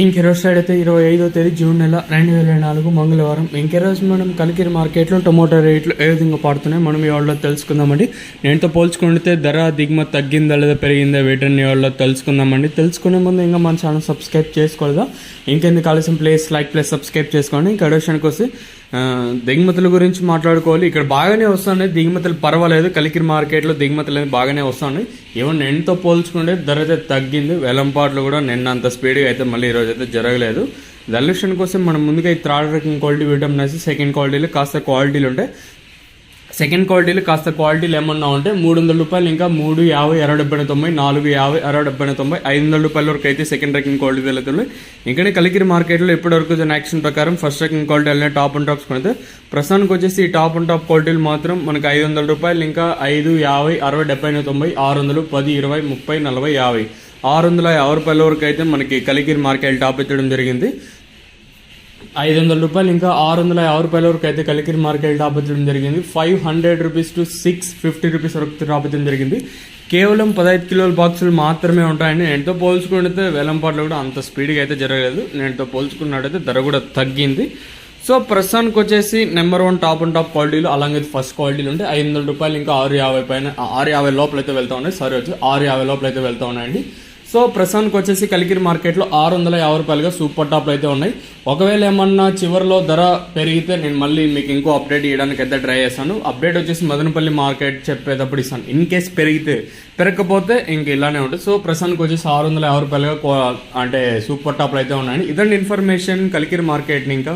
ఇంకెరోజు side అయితే 25వ తేదీ June నెల 2024 మంగళవారం. ఇంకెరోజు మనం కలికిరి మార్కెట్లో టొమాటో రేట్లు ఏ విధంగా పడుతున్నాయి మనం ఈ వాళ్ళలో తెలుసుకుందామండి. నేనుతో పోల్చుకుంటే ధర దిగుమతి తగ్గిందా లేదా పెరిగిందా వీటిని వాళ్ళలో తెలుసుకుందామండి. తెలుసుకునే ముందు ఇంకా మన ఛానల్ సబ్స్క్రైబ్ చేసుకోలేదా, ఇంకెందుకు ఆలస్యం ప్లీజ్ సబ్స్క్రైబ్ చేసుకోండి. ఇంకా విషయానికి వస్తే దిగుమతుల గురించి మాట్లాడుకోవాలి. ఇక్కడ బాగానే వస్తున్నాయి దిగుమతులు, పర్వాలేదు. కలికిరి మార్కెట్లో దిగుమతులు అనేది బాగానే వస్తున్నాయి. ఈవెన్ నిన్నతో పోల్చుకుంటే ధర అయితే తగ్గింది. వేలంపాట్లు కూడా నిన్న అంత స్పీడ్గా అయితే మళ్ళీ ఈరోజు అయితే జరగలేదు. దల్యూషన్ కోసం మనం ముందుగా ఈ థర్డ్ రకం క్వాలిటీ విటమిన్ వేసి సెకండ్ క్వాలిటీలో కాస్త క్వాలిటీలు ఉంటాయి. సెకండ్ క్వాలిటీలు కాస్త క్వాలిటీలు ఏమన్నా ఉంటే ₹300 ఇంకా 3, 50, 60, 70, 90, 4, 50, 60, 70, ₹500 వరకు అయితే సెకండ్ రకం క్వాలిటీ వెళ్తున్నాయి. ఇంకనే కలికిరి మార్కెట్లో ఇప్పటివరకు యాక్షన్ ప్రకారం ఫస్ట్ రకం క్వాలిటీ వెళ్ళిన టాప్ అండ్ టాప్స్ కొనితే ప్రస్తుతానికి వచ్చేసి ఈ టాప్ అండ్ టాప్ క్వాలిటీలు మాత్రం మనకు ₹500 ఇంకా 5, 50, 60, 70, 90, 600, 10, 20, 30, 40, 50, ₹650 వరకు అయితే మనకి కలికిరి మార్కెట్ టాప్ ఎత్తడం జరిగింది. ₹500 ఇంకా ₹650 వరకు అయితే కలికిరి మార్కెట్ టాప్ ఎత్తడం జరిగింది. ₹500 to ₹650 వరకు టాప్ ఎత్తడం జరిగింది. కేవలం 15 కిలోల బాక్సులు మాత్రమే ఉంటాయండి. నేనుతో పోల్చుకుంటే వేలంపాట్లు కూడా అంత స్పీడ్గా అయితే జరగలేదు. నేనుతో పోల్చుకున్నట్టయితే ధర కూడా తగ్గింది. సో ప్రస్తుతానికి వచ్చేసి నెంబర్ 1 టాప్ అండ్ టాప్ క్వాలిటీలు అలాగే ఫస్ట్ క్వాలిటీలు ఉంటే ₹500 ఇంకా 650 పైన 650 లోపల అయితే వెళ్తా ఉన్నాయి. వచ్చి 650 లోపల అయితే వెళ్తా ఉన్నాయండి. సో ప్రస్తుతానికి వచ్చేసి కలికిరి మార్కెట్లో ₹650 సూపర్ టాప్లు అయితే ఉన్నాయి. ఒకవేళ ఏమన్నా చివరిలో ధర పెరిగితే నేను మళ్ళీ మీకు ఇంకో అప్డేట్ ఇవ్వడానికి అయితే ట్రై చేస్తాను. అప్డేట్ వచ్చేసి మదనపల్లి మార్కెట్ చెప్పేటప్పుడు ఇస్తాను. ఇన్ కేస్ పెరగకపోతే ఇంక ఇలానే ఉంటుంది. సో ప్రస్తుతానికి వచ్చేసి ₹650 అంటే సూపర్ టాప్లు అయితే ఉన్నాయండి. ఇదండి ఇన్ఫర్మేషన్ కలికిరి మార్కెట్ని. ఇంకా